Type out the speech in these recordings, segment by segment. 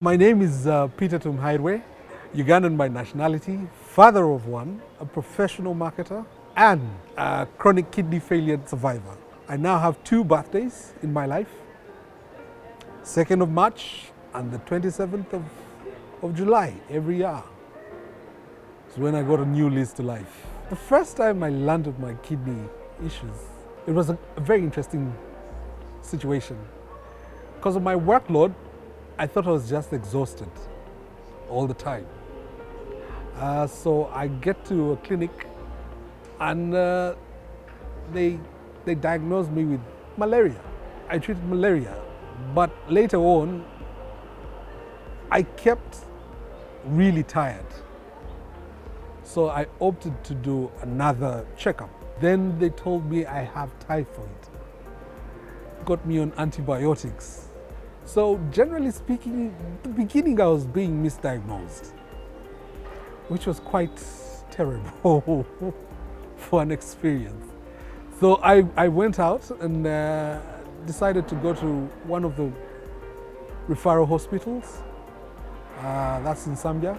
My name is Peterton Haiwe, Ugandan by nationality, father of one, a professional marketer, and a chronic kidney failure survivor. I now have two birthdays in my life, 2nd of March and the 27th of July every year. It's when I got a new lease to life. The first time I learned of my kidney issues, it was a very interesting situation. Because of my workload, I thought I was just exhausted all the time. So I get to a clinic and they diagnosed me with malaria. I treated malaria, but later on, I kept really tired. So I opted to do another checkup. Then they told me I have typhoid. Got me on antibiotics. So generally speaking, at the beginning I was being misdiagnosed, which was quite terrible for an experience. So I went out and decided to go to one of the referral hospitals. That's in Zambia,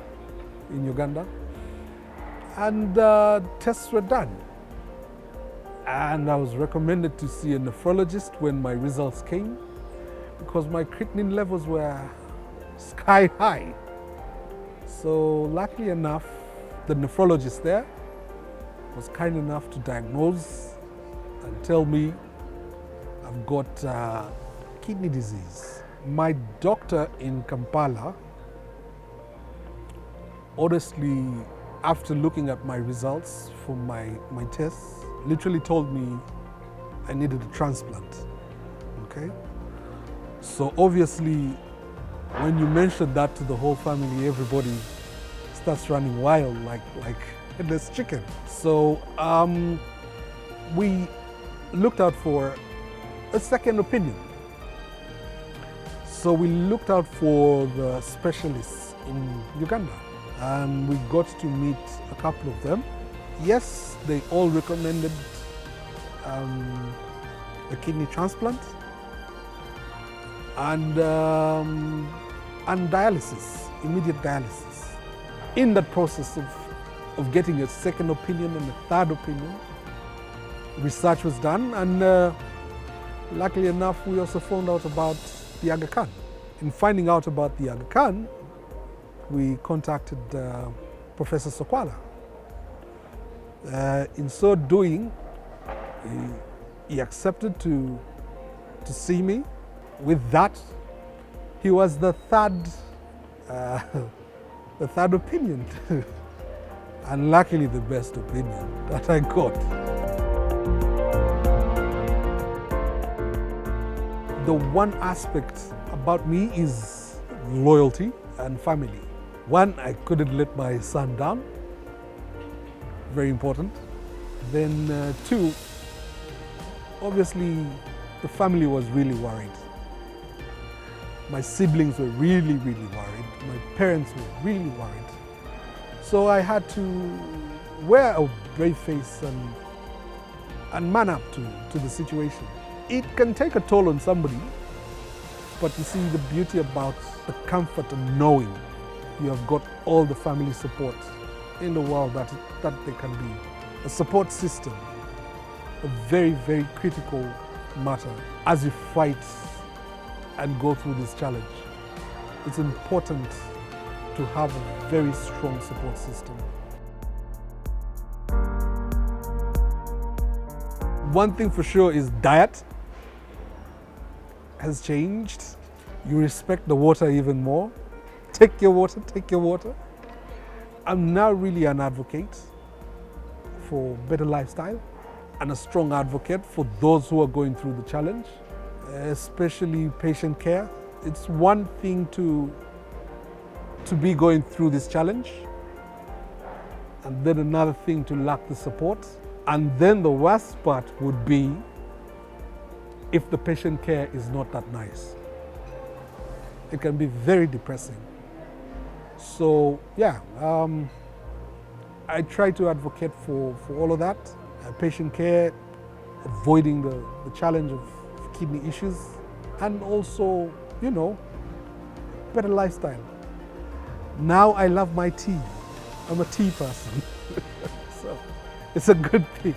in Uganda. And tests were done. And I was recommended to see a nephrologist when my results came, because my creatinine levels were sky high. So luckily enough, the nephrologist there was kind enough to diagnose and tell me I've got kidney disease. My doctor in Kampala, honestly, after looking at my results for my tests, literally told me I needed a transplant, okay? So obviously, when you mention that to the whole family, everybody starts running wild like headless chicken. So we looked out for a second opinion. So we looked out for the specialists in Uganda, and we got to meet a couple of them. Yes, they all recommended a kidney transplant and dialysis, immediate dialysis. In that process of getting a second opinion and a third opinion, research was done, and luckily enough, we also found out about the Aga Khan. In finding out about the Aga Khan, we contacted Professor Sokwala. In so doing, he accepted to see me. With that, he was the third opinion, and luckily the best opinion that I got. The one aspect about me is loyalty and family. One, I couldn't let my son down. Very important. Then two, obviously the family was really worried. My siblings were really, really worried. My parents were really worried. So I had to wear a brave face and man up to the situation. It can take a toll on somebody, but you see the beauty about the comfort of knowing you have got all the family support in the world that they can be. A support system, a very, very critical matter as you fight and go through this challenge. It's important to have a very strong support system. One thing for sure is diet has changed. You respect the water even more. Take your water, take your water. I'm now really an advocate for better lifestyle and a strong advocate for those who are going through the challenge, especially patient care. It's one thing to be going through this challenge, and then another thing to lack the support. And then the worst part would be if the patient care is not that nice. It can be very depressing. So yeah, I try to advocate for all of that. Patient care, avoiding the challenge of kidney issues, and also, better lifestyle. Now I love my tea. I'm a tea person. So it's a good thing.